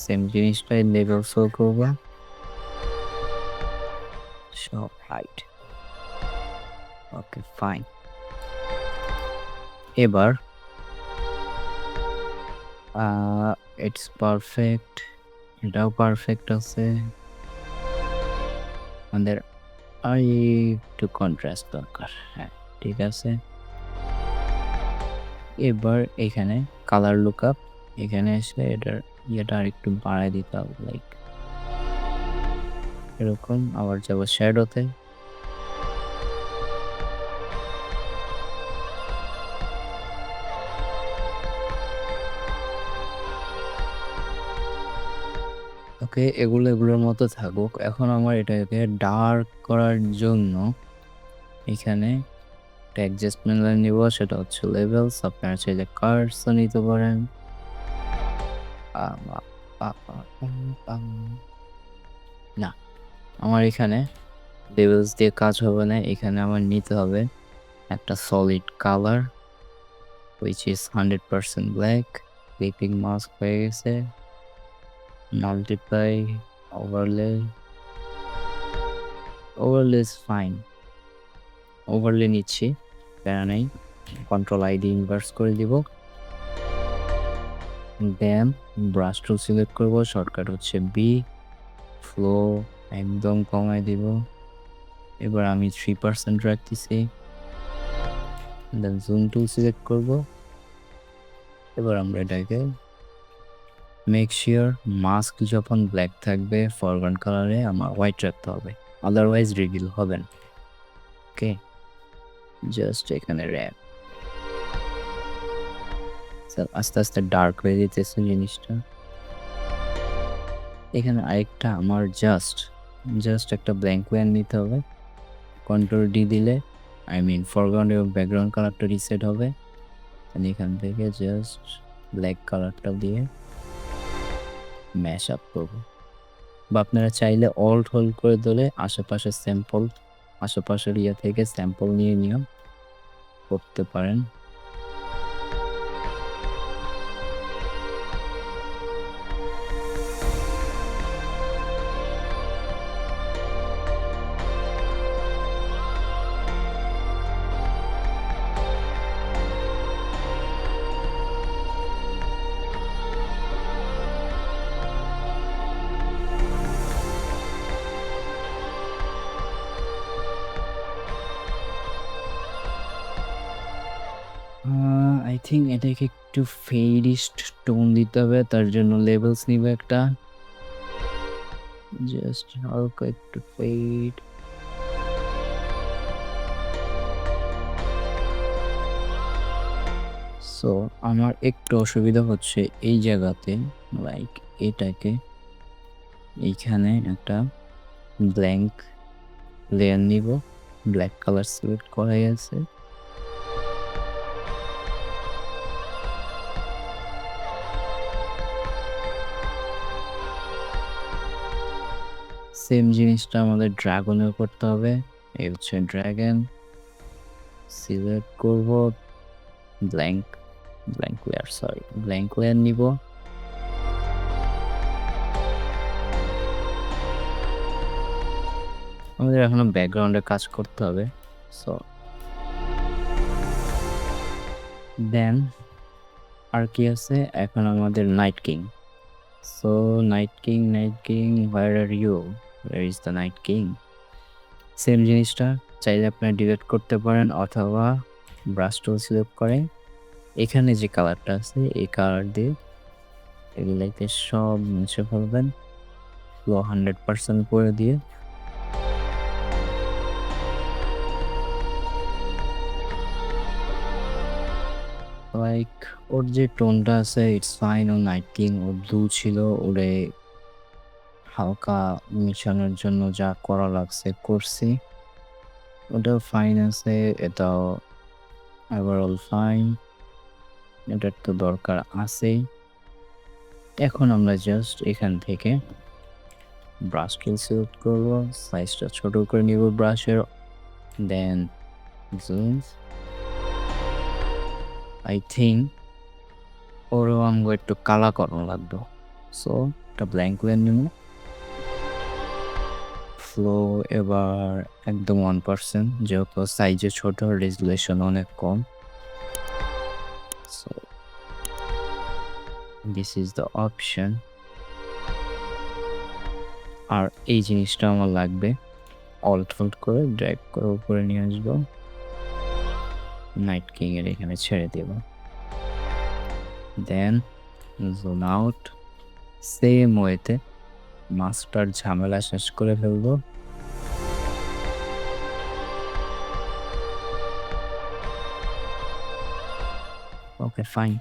সেম জিনিসটাই লেভেলসও করবো, সব হাইট। ওকে ফাইন, এবার ইটস পারফেক্ট, এটাও পারফেক্ট আছে। আমাদের আর একটু কন্ট্রাস্ট দরকার, হ্যাঁ ঠিক আছে। এবার এখানে কালার লুকআপ, এখানে এসে এটার ইয়েটা আর একটু বাড়াই দিতে হবে, লাইক এরকম। আবার যাবো শ্যাডোতে, ওকে এগুলোর মতো থাকুক। এখন আমার এটাকে ডার্ক করার জন্য এখানে একটা অ্যাডজাস্টমেন্ট লাইন নিব, সেটা হচ্ছে লেভেলস। আপনারা চাইলে কার্সও নিতে পারেন। না, আমার এখানে লেভেলস দিয়ে কাজ হবে না, এখানে আমার নিতে হবে একটা solid colour, which is 100% black. Clipping mask হয়ে গেছে, multiply, overlay is fine, overlay নিচ্ছি, প্যারা নেই। কন্ট্রোল আইডি ইনভার্স করে দিব, দেন ব্রাশ টুল সিলেক্ট করব, শর্টকাট হচ্ছে বি, ফ্লো একদম কমায় দিব। এবার আমি 3% রাখতেছি, দেন জুম টুল সিলেক্ট করব। এবার আমরা এটাকে মেক শিওর মাস্ক যখন ব্ল্যাক থাকবে ফরগ্রাউন্ড কালারে আমার হোয়াইট রাখতে হবে, আদারওয়াইজ রিভিল হবে না। ওকে, জাস্ট এখানে র্যাপ আস্তে আস্তে ডার্ক হয়ে যেতেছে জিনিসটা। এখানে আরেকটা আমার জাস্ট একটা ব্ল্যাঙ্ক লাইন নিতে হবে, কন্ট্রোল ডি দিলে ফরগ্রাউন্ড এবং ব্যাকগ্রাউন্ড কালারটা রিসেট হবে। এখান থেকে জাস্ট ব্ল্যাক কালারটা দিয়ে ম্যাশ আপ করবো, বা আপনারা চাইলে অল্ট হোল্ড করে দিলে আশেপাশের ইয়ে থেকে স্যাম্পল নিয়ে করতে পারেন। থিঙ্ক এটাকে একটু ফেডিস্ট টোন দিতে হবে, তার জন্য লেভেলস নিব একটা, জাস্ট হালকা একটু ফেড। সো আমার একটু অসুবিধা হচ্ছে এই জায়গাতে, লাইক এটাকে এইখানে একটা ব্ল্যাঙ্ক লেয়ার নিব, ব্ল্যাক কালার সিলেক্ট করাই আছে। সেম জিনিসটা আমাদের ড্রাগনেও করতে হবে। এই হচ্ছে ড্রাগন, সিলেক্ট করব, ব্ল্যাঙ্ক লেয়ার নিব। আমাদের এখনো ব্যাকগ্রাউন্ডে কাজ করতে হবে। সো দেন আর কি আছে, এখন আমাদের night king. So night king where are you, where is the night king. Same জিনিসটা চাইলে আপনারা ডিলিট করতে পারেন অথবা ব্রাশ টুল সিলেক্ট করে এখানে যে কালারটা আছে এই কালার দিয়ে এগুলাকে সব মুছে ফেলবেন, ফ্লো 100% করে দিয়ে। লাইক ওর যে টোনটা আছে ইটস ফাইন। ও নাইট কিং, ও ব্লু ছিল, ওরে হালকা মিশানোর জন্য যা করা লাগছে করছি, ওটাও ফাইন আছে, এটাও ওভারঅল ফাইন, এটার তো দরকার আছেই। এখন আমরা জাস্ট এখান থেকে ব্রাশ টুল সিলেক্ট করব, সাইজটা ছোট করে নিব ব্রাশের, দেন জুম। আই থিঙ্ক ওরও আমগো একটু কালা করানো লাগবে। সো একটা ব্ল্যাঙ্ক লেয়ার নিব, ফ্লো এবার একদম 1%, যেহেতু সাইজে ছোট, রেজুলেশন অনেক কম। So this is the option. আর এই জিনিসটা আমার লাগবে, অল্ট ফোল্ড করে ড্র্যাগ করে উপরে নিয়ে আসবো, নাইট কিং এর এখানে ছেড়ে দেব, দেন জুম আউট। সেম ওয়েতে মাস্টার ঝামেলা শেষ করে ফেলবো। Okay fine.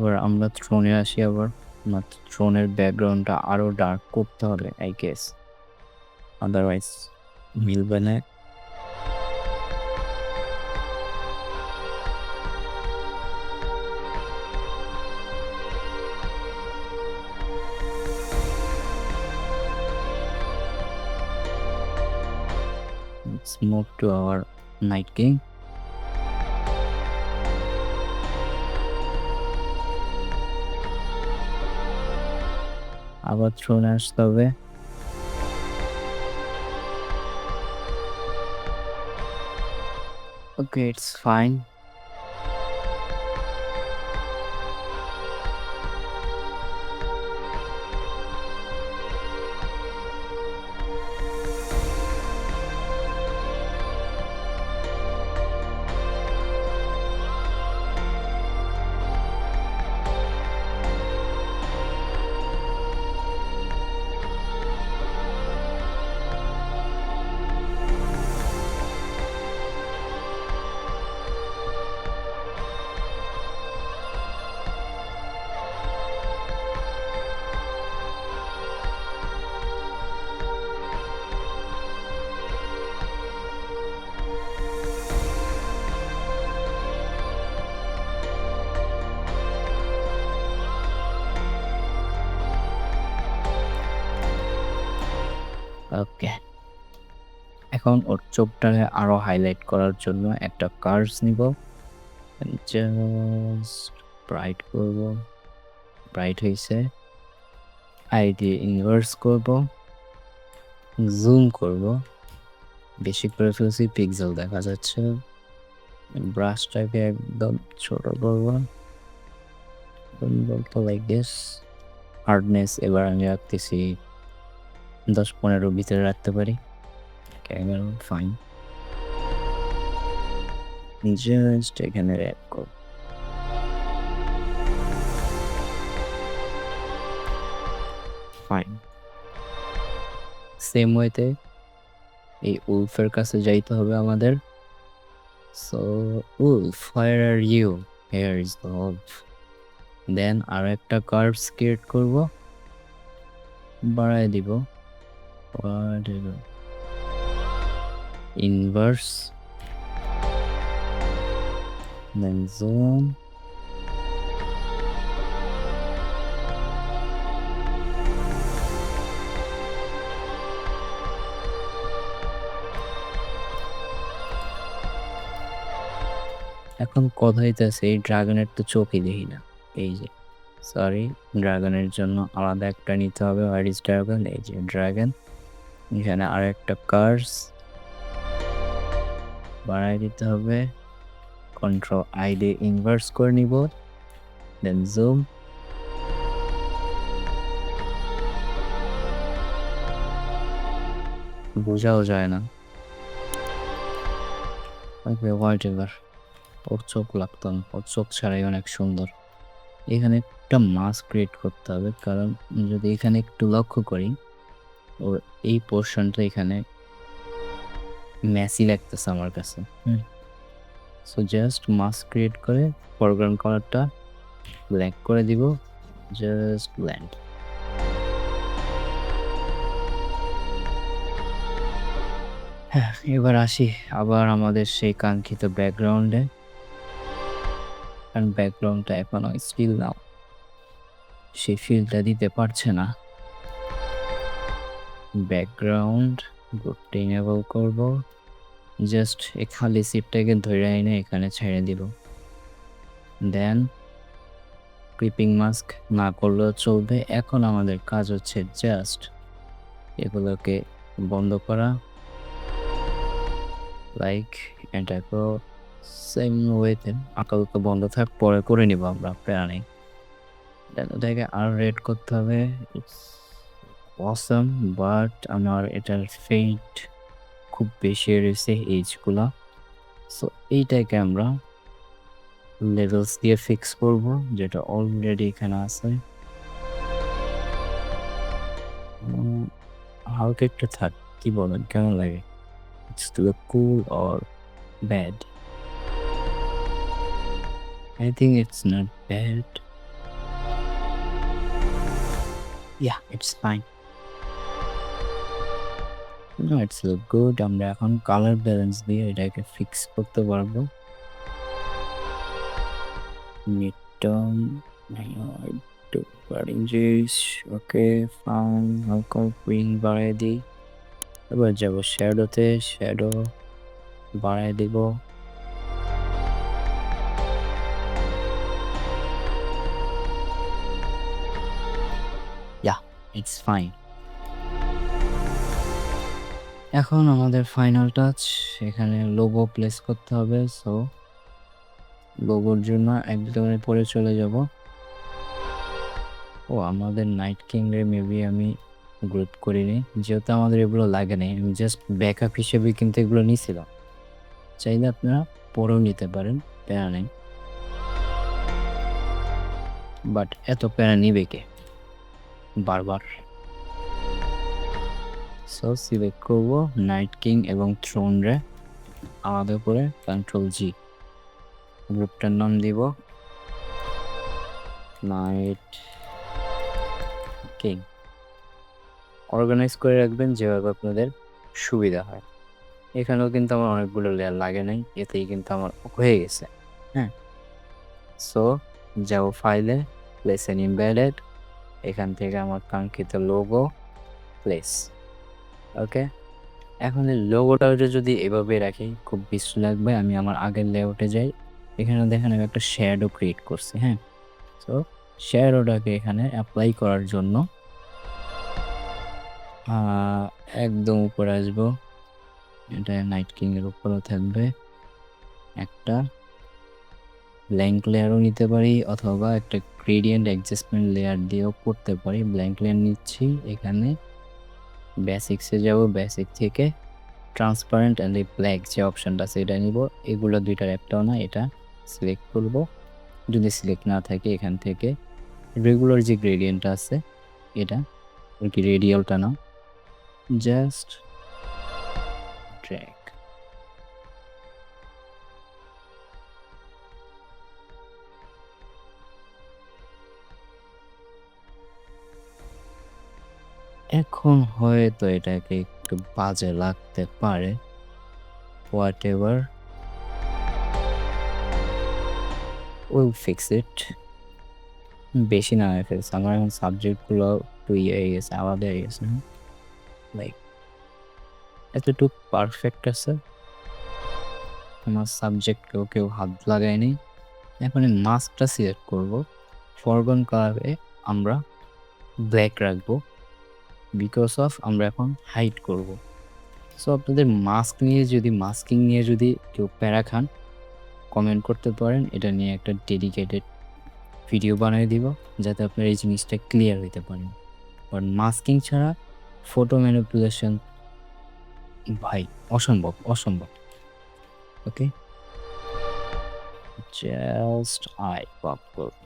এবার আমরা থ্রোনে আসি আবার, থ্রোনের ব্যাকগ্রাউন্ডটা আরো ডার্ক করতে হবে আই গেস, আদারওয়াইজ মিলবে না। Let's move to our night king. আবার থ্রোনে আসতে হবে। Okay, it's fine. ওকে, এখন ওর চোখটাকে আরো হাইলাইট করার জন্য একটা কার্ভস নিব, জাস্ট ব্রাইট করব, ব্রাইট হয়েছে। আইডি ইনভার্স করব, জুম করব, বেশি করে ফেলছি, পিক্সেল দেখা যাচ্ছে। ব্রাশটাকে একদম ছোট করব, লাইক দিস। হার্ডনেস এবার আমি রাখতেছি 10-15 ভিতরে রাখতে পারি। ক্যামেরা ফাইন, জাস্ট এখানে অ্যাড করব। ফাইন, সেম ওয়েতে এই উলফের কাছে যাইতে হবে আমাদের। So wolf, where are you? Here is the wolf. Then আর একটা কার্ভস ক্রিয়েট করব, বাড়ায় দিব, ইনভার্স, দেন জুম, এখন কথা হইতেছে এই ড্রাগনের তো চোখই দেখি না। এই যে সরি, ড্রাগনের জন্য আলাদা একটা নিতে হবে। Where is dragon? এই যে ড্রাগন। এখানে আর একটা কার্স বাড়াই দিতে হবে, কন্ট্রোল আইডি ইনভার্স করে নিব, দেন জুম, বোঝাও যায় না। হোয়াট এভার, ওর চোখ লাগতো না, ওর চোখ ছাড়াই অনেক সুন্দর। এখানে একটা মাস্ক ক্রিয়েট করতে হবে, কারণ যদি এখানে একটু লক্ষ্য করি ওর এই পোর্শনটা এখানে মেসি লাগতেছে আমার কাছে। সো জাস্ট মাস্ক ক্রিয়েট করে ফরগ্রাউন্ড কালারটা ব্ল্যাক করে দিব, জাস্ট ব্ল্যান্ড। হ্যাঁ, এবার আসি আবার আমাদের সেই কাঙ্ক্ষিত ব্যাকগ্রাউন্ডে, কারণ ব্যাকগ্রাউন্ডটা এখনো স্টিল নাও সেই ফিলটা দিতে পারছে না। ব্যাকগ্রাউন্ড গ্রুপটা ইনেবল করব, জাস্ট এই খালি সিপটাকে ধরে এনে এখানে ছেড়ে দিব। দেন ক্রিপিং মাস্ক না করলেও চলবে। এখন আমাদের কাজ হচ্ছে জাস্ট এগুলোকে বন্ধ করা, লাইক এটা সেম ওয়েতে আপাতত বন্ধ থাক, পরে করে নিব আমরা, প্যারা নেই। দেন ওটাকে আর রেড করতে হবে, ইটস অসাম, বাট আমার এটার ফেইট খুব বেশি রয়েছে এইজগুলা। সো এইটাকে আমরা লেভেলস দিয়ে ফিক্স করব, যেটা অলরেডি এখানে আছে। হালকা একটা থাক, কি বলেন, কেমন লাগে? It's two cool or bad? I think it's not bad. Yeah, it's fine. No, it's look good. আমরা এখন কালার ব্যালেন্স দিয়ে এটাকে ফিক্স করতে পারবো। মিডটার্ন একটু অরেঞ্জিশ, ওকে ফাইন। হালকা গ্রিন বাড়াই দিই। এবার যাব শ্যাডোতে, শ্যাডো বাড়াই দিব। Yeah, it's fine. এখন আমাদের ফাইনাল টাচ, এখানে লোগো প্লেস করতে হবে। সো লোগোর জন্য একদম পরে চলে যাব। ও আমাদের নাইট কিংয়ে মেবি আমি গ্রুপ করিনি, যেহেতু আমাদের এগুলো লাগে নাই, আমি জাস্ট ব্যাকআপ হিসেবে কিন্তু এগুলো নিয়েছিলাম। চাইলে আপনারা পরেও নিতে পারেন, প্যারা নেই। বাট এত প্যারা নিবে কে বারবার? সো সিলেক্ট করবো নাইট কিং এবং থ্রোন রে আলাদা করে, কন্ট্রোল জি, গ্রুপটার নাম দিব নাইট কিং। অর্গানাইজ করে রাখবেন যেভাবে আপনাদের সুবিধা হয়। এখানেও কিন্তু আমার অনেকগুলো লেয়ার লাগে নাই, এতেই কিন্তু আমার হয়ে গেছে। হ্যাঁ, সো যাও ফাইলে, প্লেস এন এমবেডেড, এখান থেকে আমার কাঙ্ক্ষিত লোগো প্লেস। ওকে, এখন এই লোগোটা যদি এভাবে রাখি খুব বিশ্রী লাগবে। আমি আমার আগের লেআউটে যাই, এখানে দেখেন আমি একটা শ্যাডো ক্রিয়েট করছি। হ্যাঁ, সো শ্যাডোটাকে এখানে অ্যাপ্লাই করার জন্য একদম উপরে আসবো, এটা নাইট কিং এর উপরেও থাকবে। একটা ব্ল্যাঙ্ক লেয়ারও নিতে পারি অথবা একটা গ্রেডিয়েন্ট অ্যাডজাস্টমেন্ট লেয়ার দিয়েও করতে পারি। ব্ল্যাঙ্ক লেয়ার নিচ্ছি, এখানে বেসিক্সে যাব, বেসিক থেকে ট্রান্সপারেন্ট অ্যান্ড এই ব্ল্যাক যে অপশানটা আছে এটা নিব। এগুলো দুইটার একটাও না, এটা সিলেক্ট করব। যদি সিলেক্ট না থাকে এখান থেকে রেগুলার যে গ্রেডিয়েন্টটা আছে এটা আর কি, রেডিয়ালটা না, জাস্ট ড্র্যাগ। এখন হয়তো এটাকে একটু বাজে লাগতে পারে, what ever, will fix it. বেশি না হয়ে ফেলছে আমার এখন, সাবজেক্টগুলো একটু ইয়ে হয়ে গেছে, আলাদা হয়ে গেছে, লাইক এতটুকু পারফেক্ট আছে, আমার সাবজেক্টকেও কেউ হাত লাগায়নি। এখন এই মাস্কটা সিলেক্ট করব, ফরগ্রাউন্ড কালারে আমরা ব্ল্যাক রাখবো, বিকজ অফ আমরা এখন হাইড করব। সো আপনাদের মাস্কিং নিয়ে যদি কেউ প্যারা খান, কমেন্ট করতে পারেন, এটা নিয়ে একটা ডেডিকেটেড ভিডিও বানিয়ে দিব, যাতে আপনার এই জিনিসটা ক্লিয়ার হইতে পারেন। বাট মাস্কিং ছাড়া ফটো ম্যানিপুলেশন ভাই অসম্ভব, অসম্ভব। ওকে, জাস্ট আই পপ করব,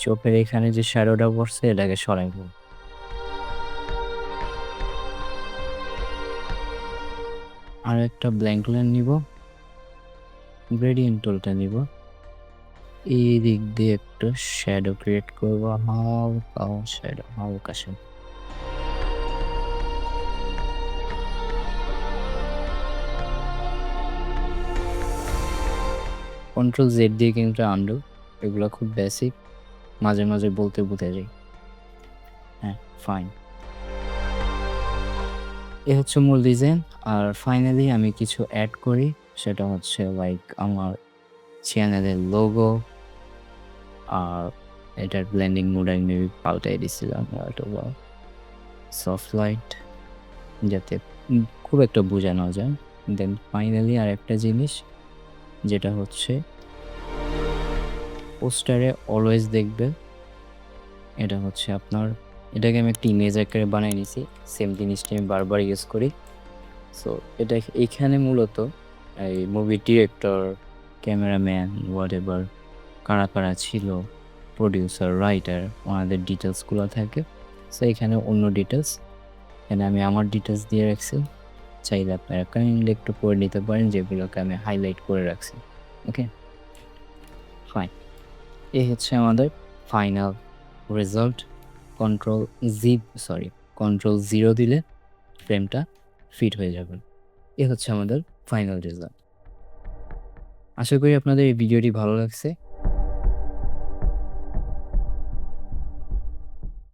চোখের এখানে যে শ্যাডোটা পড়ছে এটাকে সরাইব। আর একটা ব্ল্যাঙ্ক লাইন নিব, গ্রেডিয়েন্ট টুলটা নিব, এই দিক দিয়ে একটা শ্যাডো ক্রিয়েট করবো, হালকা শ্যাডো, হালকা শ্যাডো। কন্ট্রোল জেড দিয়ে কিন্তু আন্ডু, এগুলো খুব বেসিক, মাঝে মাঝে বলতে বুঝে যাই। হ্যাঁ, ফাইন। এ হচ্ছে মূল ডিজাইন। আর ফাইনালি আমি কিছু অ্যাড করি, সেটা হচ্ছে লাইক আমার চ্যানেলের লোগো, আর এটার ব্লেন্ডিং মোড আমি মেবি পাল্টাই দিছিলাম, অথবা সফট লাইট, যাতে খুব একটা বোঝানো যায়। দেন ফাইনালি আর একটা জিনিস, যেটা হচ্ছে পোস্টারে অলওয়েজ দেখবে, এটা হচ্ছে আপনার, এটাকে আমি একটা ইমেজ আকারে বানিয়ে নিছি, সেম জিনিসটা আমি বারবার ইউজ করি। সো এটা এইখানে মূলত এই movie director, cameraman, what ever কারা কারা ছিল, প্রডিউসার, রাইটার, ওনাদের ডিটেলসগুলো থাকে। সো এখানে অন্য ডিটেলস, এখানে আমি আমার ডিটেলস দিয়ে রাখছি, চাইলে আপনারা কাইন্ডলি একটু পড়ে নিতে পারেন, যেগুলোকে আমি হাইলাইট করে রাখছি। ওকে, ফাইন। এই হচ্ছে আমাদের ফাইনাল রেজাল্ট। কন্ট্রোল 0 দিলে ফ্রেমটা ফিট হয়ে যাবে। এ হচ্ছে আমাদের ফাইনাল রেজাল্ট। আশা করি আপনাদের এই ভিডিওটি ভালো লাগছে।